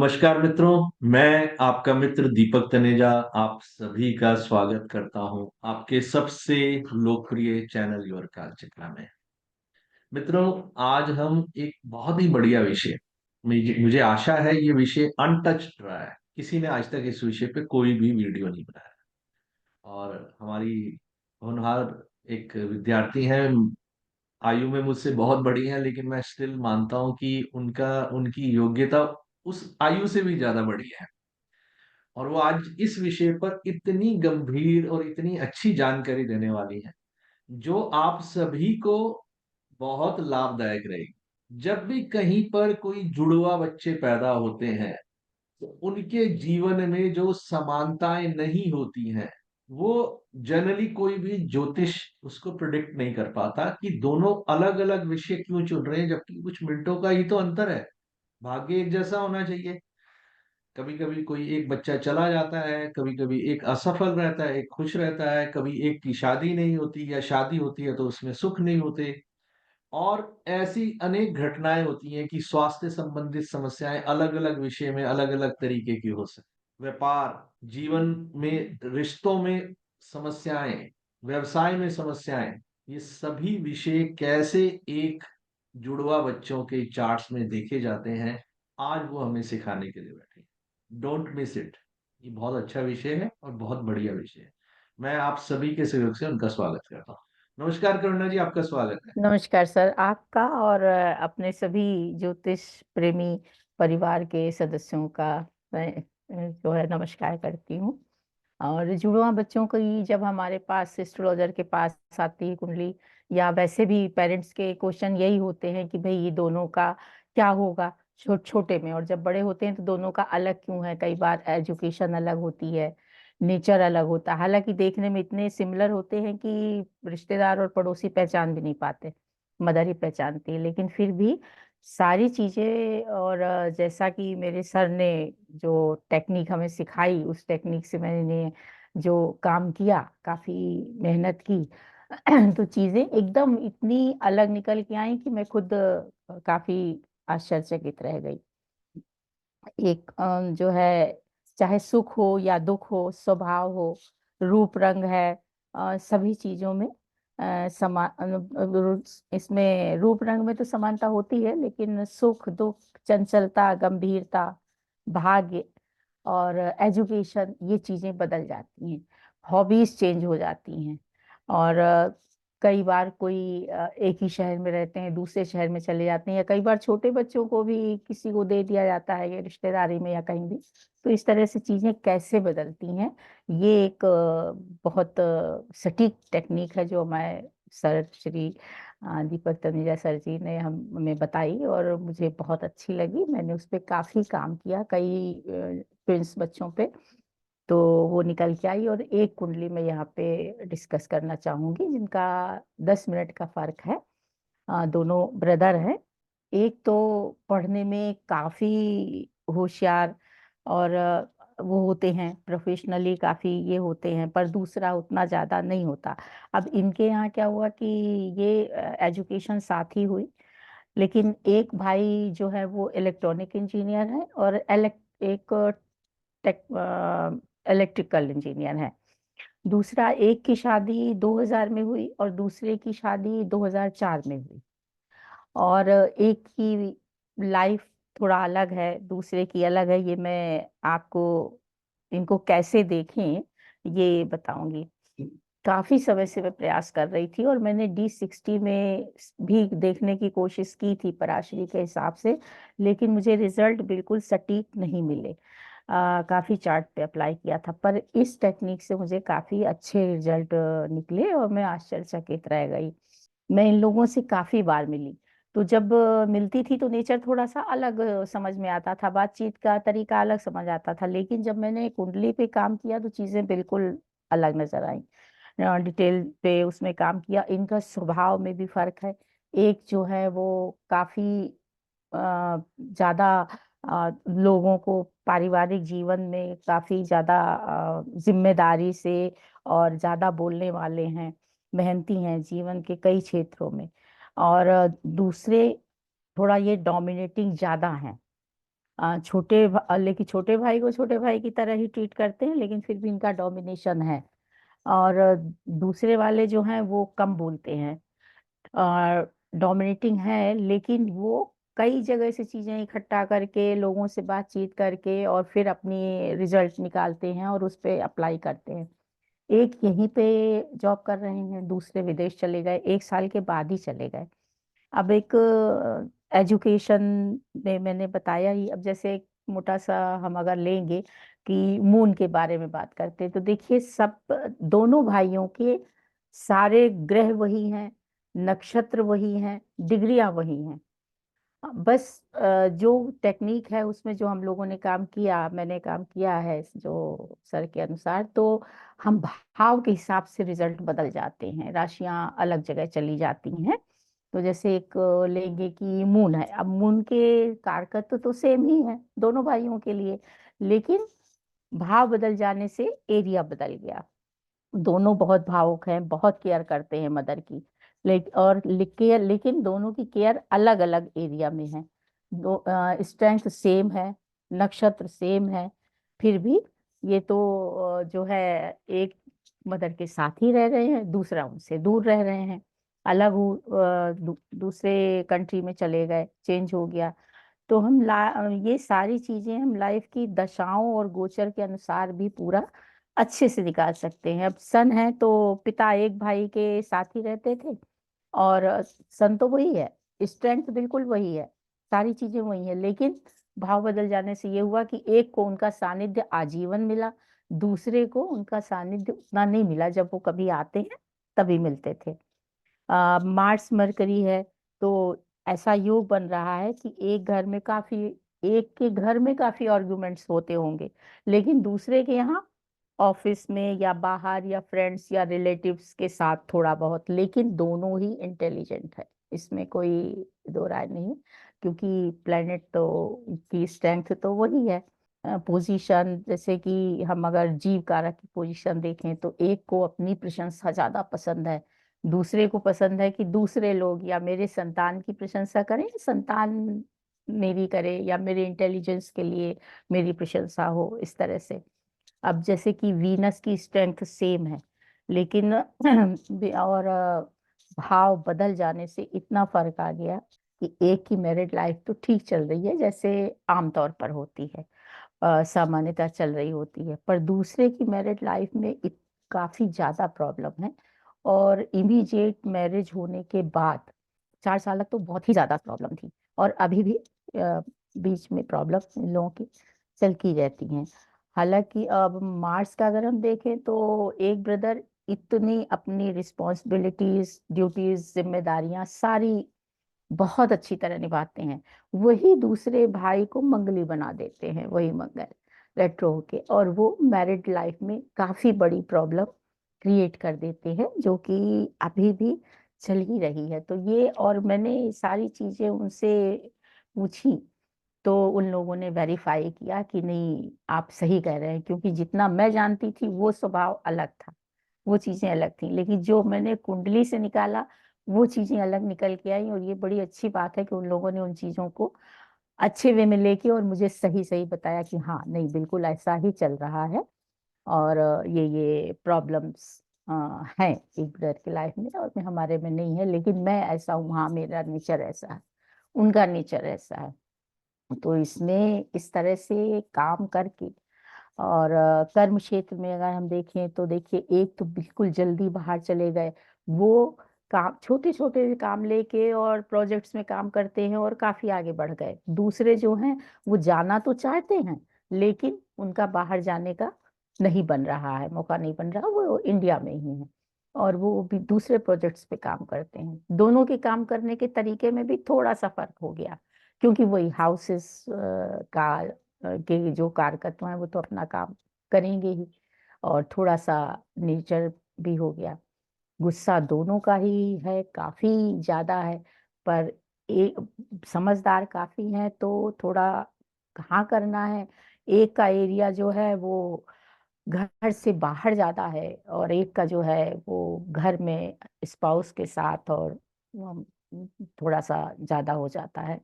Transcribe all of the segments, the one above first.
नमस्कार मित्रों। मैं आपका मित्र दीपक तनेजा आप सभी का स्वागत करता हूं आपके सबसे लोकप्रिय चैनल योर कारचित्रा में। मित्रों, आज हम एक बहुत ही बढ़िया विषय, मुझे आशा है ये विषय अनटच्ड रहा है। किसी ने आज तक इस विषय पे कोई भी वीडियो नहीं बनाया। और हमारी होनहार एक विद्यार्थी हैं, आयु में मुझसे बहुत बड़ी हैं, लेकिन मैं स्टिल मानता हूं कि उनका उनकी योग्यता उस आयु से भी ज्यादा बड़ी है। और वो आज इस विषय पर इतनी गंभीर और इतनी अच्छी जानकारी देने वाली है जो आप सभी को बहुत लाभदायक रहेगी। जब भी कहीं पर कोई जुड़वा बच्चे पैदा होते हैं तो उनके जीवन में जो समानताएं नहीं होती हैं, वो जनरली कोई भी ज्योतिष उसको प्रिडिक्ट नहीं कर पाता कि दोनों अलग अलग विषय क्यों चुन रहे हैं, जबकि कुछ मिनटों का ही तो अंतर है। भाग्य एक जैसा होना चाहिए। कभी कभी कोई एक बच्चा चला जाता है, कभी कभी एक असफल रहता है, एक खुश रहता है, कभी एक की शादी नहीं होती या शादी होती है तो उसमें सुख नहीं होते। और ऐसी अनेक घटनाएं होती हैं कि स्वास्थ्य संबंधित समस्याएं अलग अलग विषय में अलग अलग तरीके की हो सकती, व्यापार, जीवन में, रिश्तों में समस्याएं, व्यवसाय में समस्याएं, ये सभी विषय कैसे एक जुड़वा बच्चों के चार्ट्स में देखे जाते हैं, आज वो हमें सिखाने के लिए बैठे हैं। Don't miss it. ये बहुत अच्छा विषय है और बहुत बढ़िया विषय है। मैं आप सभी के सहयोग से उनका स्वागत करता हूँ। नमस्कार करुणा जी, आपका स्वागत है। नमस्कार सर, आपका और अपने सभी ज्योतिष प्रेमी परिवार के सदस्यों का मैं जो है नमस्कार करती हूँ। और जुड़वा बच्चों की जब हमारे पास एस्ट्रोलॉजर के पास आती है कुंडली, या वैसे भी पेरेंट्स के क्वेश्चन यही होते हैं कि भाई ये दोनों का क्या होगा छोटे में, और जब बड़े होते हैं तो दोनों का अलग क्यों है। कई बार एजुकेशन अलग होती है, नेचर अलग होता है, हालांकि देखने में इतने सिमिलर होते हैं कि रिश्तेदार और पड़ोसी पहचान भी नहीं पाते, मदर ही पहचानती है। लेकिन फिर भी सारी चीजें, और जैसा कि मेरे सर ने जो टेक्निक हमें सिखाई, उस टेक्निक से मैंने जो काम किया, काफी मेहनत की तो चीजें एकदम इतनी अलग निकल के आई कि मैं खुद काफी आश्चर्यचकित रह गई। एक जो है, चाहे सुख हो या दुख हो, स्वभाव हो, रूप रंग है, सभी चीजों में इसमें रूप रंग में तो समानता होती है, लेकिन सुख दुख, चंचलता, गंभीरता, भाग्य और एजुकेशन, ये चीजें बदल जाती हैं। हॉबीज चेंज हो जाती हैं। और कई बार कोई एक ही शहर में रहते हैं, दूसरे शहर में चले जाते हैं, या कई बार छोटे बच्चों को भी किसी को दे दिया जाता है, या रिश्तेदारी में या कहीं भी। तो इस तरह से चीजें कैसे बदलती हैं, ये एक बहुत सटीक टेक्निक है जो मैं सर श्री दीपक तनेजा सर जी ने हमें बताई, और मुझे बहुत अच्छी लगी। मैंने उस पर काफी काम किया, कई ट्विंस बच्चों पे, तो वो निकल के आई। और एक कुंडली में यहाँ पे डिस्कस करना चाहूंगी जिनका 10 मिनट का फर्क है। दोनों ब्रदर हैं। एक तो पढ़ने में काफी होशियार, और वो होते हैं प्रोफेशनली काफी ये होते हैं, पर दूसरा उतना ज्यादा नहीं होता। अब इनके यहाँ क्या हुआ कि ये एजुकेशन साथ ही हुई, लेकिन एक भाई जो है वो इलेक्ट्रॉनिक इंजीनियर है, और एक टेक इलेक्ट्रिकल इंजीनियर है। दूसरा, एक की शादी 2000 में हुई और दूसरे की शादी 2004 में हुई। और एक की लाइफ थोड़ा अलग है, दूसरे की अलग है। ये मैं आपको इनको कैसे देखें ये बताऊंगी। काफी समय से मैं प्रयास कर रही थी, और मैंने D60 में भी देखने की कोशिश की थी पराशरी के हिसाब से, लेकिन मुझे रिजल्ट बिल्कुल सटीक नहीं मिले। काफी चार्ट पे अप्लाई किया था, पर इस टेक्निक से मुझे काफी अच्छे रिजल्ट निकले, और मैं आश्चर्यचकित रह गई। मैं इन लोगों से काफी बार मिली, तो जब मिलती थी तो नेचर थोड़ा सा अलग समझ में आता था, बातचीत का तरीका अलग समझ आता था, लेकिन जब मैंने कुंडली पे काम किया तो चीजें बिल्कुल अलग नजर आई। डिटेल पे उसमें काम किया। इनका स्वभाव में भी फर्क है। एक जो है वो काफी ज्यादा लोगों को पारिवारिक जीवन में काफी ज्यादा जिम्मेदारी से और ज्यादा बोलने वाले हैं, मेहनती हैं जीवन के कई क्षेत्रों में। और दूसरे थोड़ा ये डोमिनेटिंग ज्यादा हैं, लेकिन छोटे भाई को छोटे भाई की तरह ही ट्रीट करते हैं, लेकिन फिर भी इनका डोमिनेशन है। और दूसरे वाले जो हैं वो कम बोलते हैं और डोमिनेटिंग है, लेकिन वो कई जगह से चीजें इकट्ठा करके, लोगों से बातचीत करके और फिर अपनी रिजल्ट निकालते हैं और उस पे अप्लाई करते हैं। एक यहीं पे जॉब कर रहे हैं, दूसरे विदेश चले गए, 1 साल के बाद ही चले गए। अब एक एजुकेशन में मैंने बताया ही। अब जैसे एक मोटा सा हम अगर लेंगे कि मून के बारे में बात करते हैं, तो देखिए सब दोनों भाइयों के सारे ग्रह वही हैं, नक्षत्र वही हैं, डिग्रियां वही हैं। बस जो टेक्निक है उसमें जो हम लोगों ने काम किया, मैंने काम किया है जो सर के अनुसार, तो हम भाव के हिसाब से रिजल्ट बदल जाते हैं, राशियां अलग जगह चली जाती हैं। तो जैसे एक लेंगे कि मून है, अब मून के कारकत्व तो सेम ही है दोनों भाइयों के लिए, लेकिन भाव बदल जाने से एरिया बदल गया। दोनों बहुत भावुक हैं, बहुत केयर करते हैं मदर की, केयर, लेकिन दोनों की केयर अलग अलग एरिया में है। दो स्ट्रेंथ सेम है, नक्षत्र सेम है, फिर भी ये तो जो है एक मदर के साथ ही रह रहे हैं, दूसरा उनसे दूर रह रहे हैं, अलग दूसरे कंट्री में चले गए, चेंज हो गया। तो ये सारी चीजें हम लाइफ की दशाओं और गोचर के अनुसार भी पूरा अच्छे से निकाल सकते हैं। अब सन है तो पिता एक भाई के साथ ही रहते थे, और सन तो वही है, स्ट्रेंथ बिल्कुल वही है, सारी चीजें वही है, लेकिन भाव बदल जाने से ये हुआ कि एक को उनका सानिध्य आजीवन मिला, दूसरे को उनका सानिध्य उतना नहीं मिला, जब वो कभी आते हैं तभी मिलते थे। मार्स मरकरी है, तो ऐसा योग बन रहा है कि एक के घर में काफी आर्गुमेंट्स होते होंगे, लेकिन दूसरे के यहाँ ऑफिस में या बाहर या फ्रेंड्स या रिलेटिव्स के साथ थोड़ा बहुत, लेकिन दोनों ही इंटेलिजेंट है, इसमें कोई दो राय नहीं है, क्योंकि प्लेनेट तो की स्ट्रेंथ तो वही है। पोजीशन, जैसे कि हम अगर जीव कारक की पोजीशन देखें, तो एक को अपनी प्रशंसा ज्यादा पसंद है, दूसरे को पसंद है कि दूसरे लोग या मेरे संतान की प्रशंसा करें, संतान मेरी करे, या मेरे इंटेलिजेंस के लिए मेरी प्रशंसा हो, इस तरह से। अब जैसे कि वीनस की स्ट्रेंथ सेम है, लेकिन और भाव बदल जाने से इतना फर्क आ गया कि एक की मैरिड लाइफ तो ठीक चल रही है, जैसे आमतौर पर होती है, सामान्यतः चल रही होती है, पर दूसरे की मैरिड लाइफ में काफी ज्यादा प्रॉब्लम है। और इमीडिएट मैरिज होने के बाद 4 साल तक तो बहुत ही ज्यादा प्रॉब्लम थी, और अभी भी बीच में प्रॉब्लम इन लोगों की चलती रहती हैं। हालांकि अब मार्स का अगर हम देखें, तो एक ब्रदर इतनी अपनी रिस्पॉन्सिबिलिटीज, ड्यूटीज, जिम्मेदारियां सारी बहुत अच्छी तरह निभाते हैं, वही दूसरे भाई को मंगली बना देते हैं, वही मंगल रेट्रो होके, और वो मैरिड लाइफ में काफी बड़ी प्रॉब्लम क्रिएट कर देते हैं, जो कि अभी भी चल ही रही है। तो ये, और मैंने सारी चीजें उनसे पूछी, तो उन लोगों ने वेरीफाई किया कि नहीं, आप सही कह रहे हैं, क्योंकि जितना मैं जानती थी वो स्वभाव अलग था, वो चीजें अलग थी, लेकिन जो मैंने कुंडली से निकाला वो चीजें अलग निकल के आई। और ये बड़ी अच्छी बात है कि उन लोगों ने उन चीजों को अच्छे वे में लेके और मुझे सही सही बताया कि हाँ नहीं, बिल्कुल ऐसा ही चल रहा है, और ये प्रॉब्लम्स हैं एक ब्रदर की लाइफ में, और हमारे में नहीं है, लेकिन मैं ऐसा हूँ, हाँ मेरा नेचर ऐसा है, उनका नेचर ऐसा है। तो इसमें इस तरह से काम करके, और कर्म क्षेत्र में अगर हम देखें, तो देखिए एक तो बिल्कुल जल्दी बाहर चले गए, वो काम छोटे छोटे काम लेके और प्रोजेक्ट्स में काम करते हैं और काफी आगे बढ़ गए। दूसरे जो हैं वो जाना तो चाहते हैं, लेकिन उनका बाहर जाने का नहीं बन रहा है, मौका नहीं बन रहा, वो इंडिया में ही है, और वो भी दूसरे प्रोजेक्ट्स पे काम करते हैं। दोनों के काम करने के तरीके में भी थोड़ा सा फर्क हो गया, क्योंकि वही हाउसेस का के जो कारकत्व हैं वो तो अपना काम करेंगे ही, और थोड़ा सा नेचर भी हो गया। गुस्सा दोनों का ही है, काफी ज्यादा है, पर एक समझदार काफी है, तो थोड़ा कहाँ करना है। एक का एरिया जो है वो घर से बाहर ज्यादा है, और एक का जो है वो घर में स्पाउस के साथ और थोड़ा सा ज्यादा हो जाता है।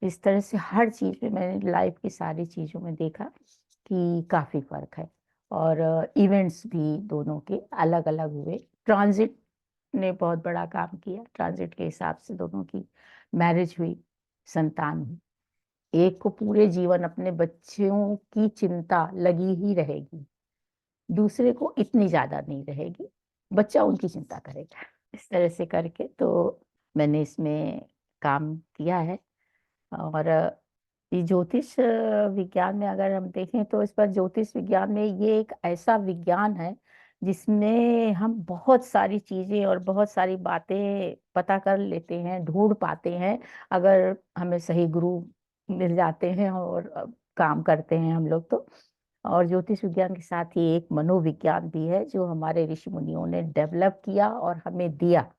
इस तरह से हर चीज में मैंने लाइफ की सारी चीजों में देखा कि काफी फर्क है। और इवेंट्स भी दोनों के अलग अलग हुए। ट्रांजिट ने बहुत बड़ा काम किया, ट्रांजिट के हिसाब से दोनों की मैरिज हुई, संतान हुई। एक को पूरे जीवन अपने बच्चों की चिंता लगी ही रहेगी, दूसरे को इतनी ज्यादा नहीं रहेगी, बच्चा उनकी चिंता करेगा। इस तरह से करके तो मैंने इसमें काम किया है। और ये ज्योतिष विज्ञान में अगर हम देखें तो इस पर ज्योतिष विज्ञान में ये एक ऐसा विज्ञान है जिसमें हम बहुत सारी चीजें और बहुत सारी बातें पता कर लेते हैं, ढूंढ पाते हैं, अगर हमें सही गुरु मिल जाते हैं और काम करते हैं हम लोग तो। और ज्योतिष विज्ञान के साथ ही एक मनोविज्ञान भी है जो हमारे ऋषि मुनियों ने डेवलप किया और हमें दिया,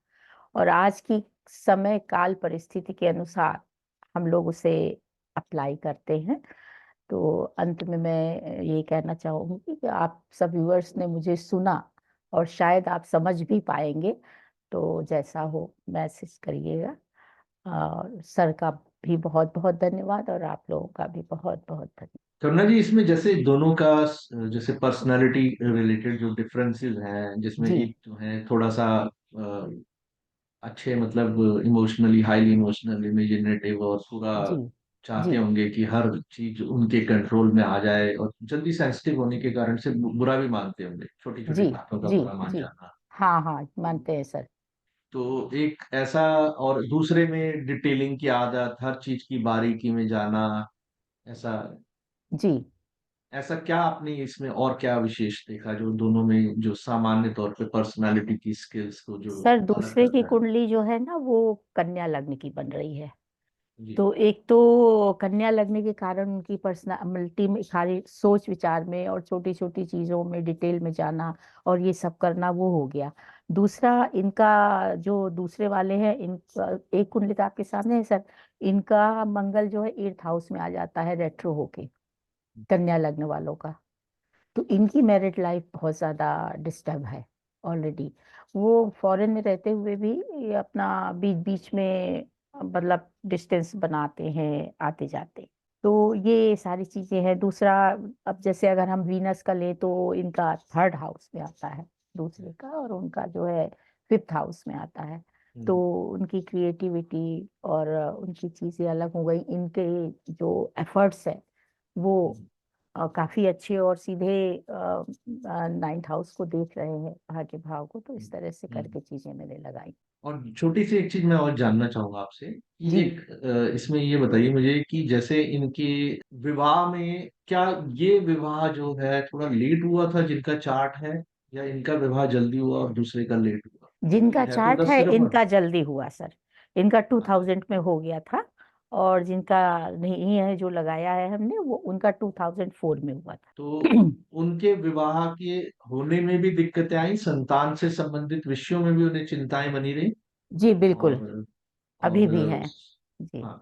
और आज की समय काल परिस्थिति के अनुसार हम लोग उसे अप्लाई करते हैं। तो अंत में मैं ये कहना चाहूंगी कि आप सब व्यूअर्स ने मुझे सुना और शायद आप समझ भी पाएंगे, तो जैसा हो मैसेज करिएगा। और सर का भी बहुत बहुत धन्यवाद और आप लोगों का भी बहुत बहुत धन्यवाद। करुणा जी, इसमें जैसे दोनों का जैसे पर्सनालिटी रिलेटेड जो डिफरेंसेस हैं, जिसमें जी एक जो है थोड़ा सा अच्छे मतलब इमोशनली हाईली इमोशनल इमेजिनेटिव और पूरा जी चाहते जी होंगे कि हर चीज उनके कंट्रोल में आ जाए, और जल्दी सेंसिटिव होने के कारण से बुरा भी मानते होंगे, छोटी छोटी जी बातों का जी बुरा मान जी। जाना। हाँ हाँ मानते हैं सर। तो एक ऐसा, और दूसरे में डिटेलिंग की आदत, हर चीज की बारीकी में जाना, ऐसा जी ऐसा क्या आपने इसमें और क्या विशेष देखा जो दोनों में जो सामान्य तौर पे पर्सनालिटी की स्किल्स को जो सर अलग दूसरे की करता है? कुंडली जो है ना वो कन्या लग्न की बन रही है। जी। तो एक तो कन्या लगने के कारण उनकी पर्सनालिटी में खाली सोच विचार में और छोटी छोटी चीजों में डिटेल में जाना और ये सब करना वो हो गया। दूसरा इनका जो दूसरे वाले हैं, इनका एक कुंडली तो आपके सामने है सर। इनका मंगल जो है 8th हाउस में आ जाता है रेट्रो होके, कन्या लग्न वालों का। तो इनकी मैरिड लाइफ बहुत ज़्यादा डिस्टर्ब है ऑलरेडी। वो फॉरेन में रहते हुए भी ये अपना बीच बीच में मतलब डिस्टेंस बनाते हैं आते जाते। तो ये सारी चीज़ें हैं। दूसरा, अब जैसे अगर हम वीनस का ले तो इनका 3rd हाउस में आता है दूसरे का, और उनका जो है 5th हाउस में आता है। तो हम्म, उनकी क्रिएटिविटी और उनकी चीज़ें अलग हो गई। इनके जो एफर्ट्स है वो हम्म, काफी अच्छे और सीधे 9th हाउस को देख रहे हैं, भाग्य भाव को। तो इस तरह से हम्म। करके चीजें मैंने लगाई। और छोटी सी एक चीज मैं और जानना चाहूंगा आपसे कि जी एक इसमें ये बताइए मुझे कि जैसे इनके विवाह में क्या ये विवाह जो है थोड़ा लेट हुआ था जिनका चार्ट है, या इनका विवाह जल्दी हुआ और दूसरे का लेट हुआ, क्योंकि जिनका है तो चार्ट दस है सिर्फ इनका जल्दी हुआ सर। इनका अच्छा। 2000 में हो गया था। और जिनका नहीं है जो लगाया है हमने वो उनका 2004 में हुआ तो था। उनके विवाह के होने में भी दिक्कतें आई, संतान से संबंधित विषयों में भी उन्हें चिंताएं बनी रही, जी बिल्कुल। और अभी और भी है। जी हाँ,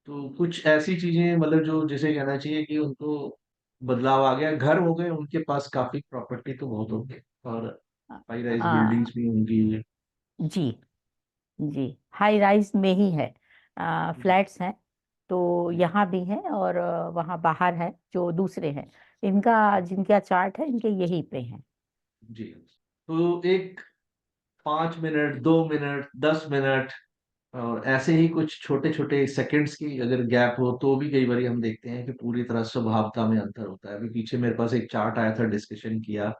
तो कुछ ऐसी चीजें मतलब जो जिसे कहना चाहिए कि उनको बदलाव आ गया, घर हो गए उनके पास, काफी प्रॉपर्टी तो बहुत हो गई, और हाई राइज आ, बिल्डिंग्स भी होंगी। जी जी हाई राइज में ही है, जी। फ्लैट्स हैं। तो जी। यहाँ भी हैं और वहाँ बाहर है जो दूसरे हैं। इनका जिनका चार्ट है इनके यहीं पे हैं। जी। तो एक 5 मिनट, 2 मिनट, 10 मिनट, और ऐसे ही कुछ छोटे छोटे सेकंड्स की अगर गैप हो तो भी कई बार हम देखते हैं कि पूरी तरह स्वभावता में अंतर होता है। अभी पीछे मेरे पास एक चार्ट आया था, डिस्कशन किया,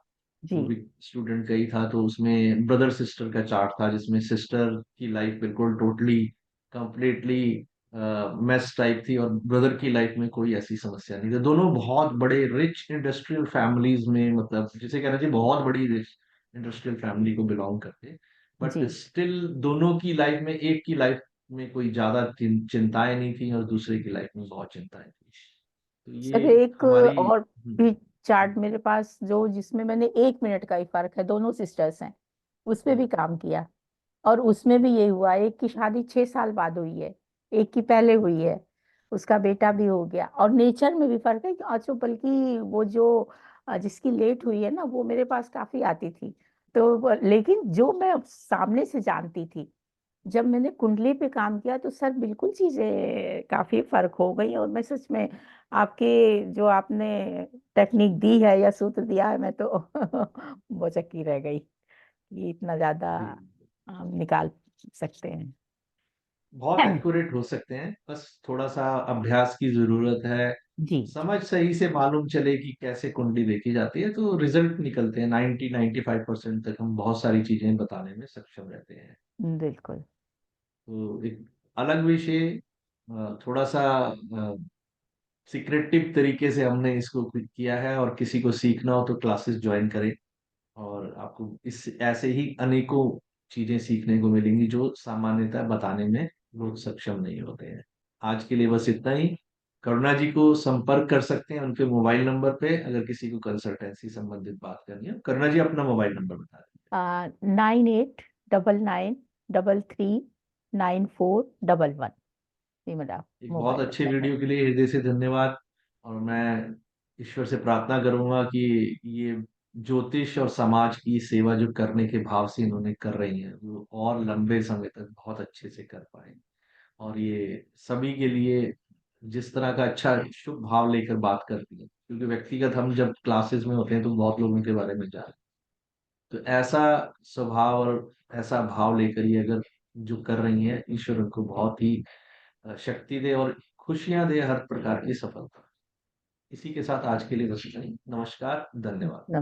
जी वो भी स्टूडेंट का ही था, तो उसमें ब्रदर सिस्टर का चार्ट था जिसमें सिस्टर की लाइफ बिल्कुल टोटली कंप्लीटली मेस टाइप थी, और ब्रदर की लाइफ में कोई ऐसी समस्या नहीं थी। दोनों बहुत बड़े रिच इंडस्ट्रियल फैमिलीज में, मतलब जिसे कहना चाहिए बहुत बड़ी रिच इंडस्ट्रियल फैमिली को बिलोंग करते, बट जी स्टिल दोनों की लाइफ में, एक की लाइफ में कोई ज्यादा चिंताएं नहीं थी और दूसरे की लाइफ में बहुत चिंताएं थी। तो सर ये एक हमारी और भी चार्ट मेरे पास जो जिसमें मैंने 1 मिनट का ही फर्क है, दोनों सिस्टर्स हैं, उस पे भी काम किया। और उसमें भी ये हुआ, एक की शादी 6 साल बाद हुई है, एक की पहले हुई है, उसका बेटा भी हो गया। और नेचर में भी फर्क है कि अच्छा, बल्कि वो जो जिसकी लेट हुई है ना वो मेरे पास काफी आती थी। तो लेकिन जो मैं सामने से जानती थी जब मैंने कुंडली पे काम किया तो सर बिल्कुल चीजें काफी फर्क हो गई, और मैं सच में आपके जो आपने टेक्निक दी है या सूत्र दिया है, मैं तो भौचक्की रह गई कि इतना ज्यादा जी, हम निकाल सकते हैं। बहुत एक्यूरेट हो सकते हैं, बस थोड़ा सा अभ्यास की जरूरत है। जी। समझ सही से मालूम चले कि कैसे कुंडली देखी जाती है तो रिजल्ट निकलते हैं। 90-95% तक हम बहुत सारी चीजें बताने में सक्षम रहते हैं। बिल्कुल। तो एक अलग विषय, थोड़ा सा सीक्रेटिव तरीके से हमने इसको किया है, और किसी को सीखना हो तो क्लासेस ज्वाइन करें, और आपको इस ऐसे ही अनेकों चीजें सीखने को मिलेंगी जो सामान्यतः बताने में लोग सक्षम नहीं होते हैं। आज के लिए बस इतना ही। करुणा जी को संपर्क कर सकते हैं उनके मोबाइल नंबर पे, अगर किसी को कंसल्टेंसी संबंधित बात करनी है। करुणा जी अपना मोबाइल नंबर बता दें। 9899339411, ये मेरा एक बहुत मोबाइल अच्छे नंबर है। वीडियो के लिए हृदय से धन्यवाद। और मैं ईश्वर से प्रार्थना करूंगा कि ये ज्योतिष और समाज की सेवा जो करने के भाव से इन्होंने कर रही है, वो और लंबे समय तक बहुत अच्छे से कर पाए। और ये सभी के लिए जिस तरह का अच्छा शुभ भाव लेकर बात करती है, क्योंकि व्यक्तिगत हम जब क्लासेस में होते हैं तो बहुत लोगों के बारे में जान, तो ऐसा स्वभाव और ऐसा भाव लेकर ही अगर जो कर रही है, ईश्वर उनको बहुत ही शक्ति दे और खुशियां दे, हर प्रकार की सफलता। इसी के साथ आज के लिए बस इतना ही। नमस्कार, धन्यवाद।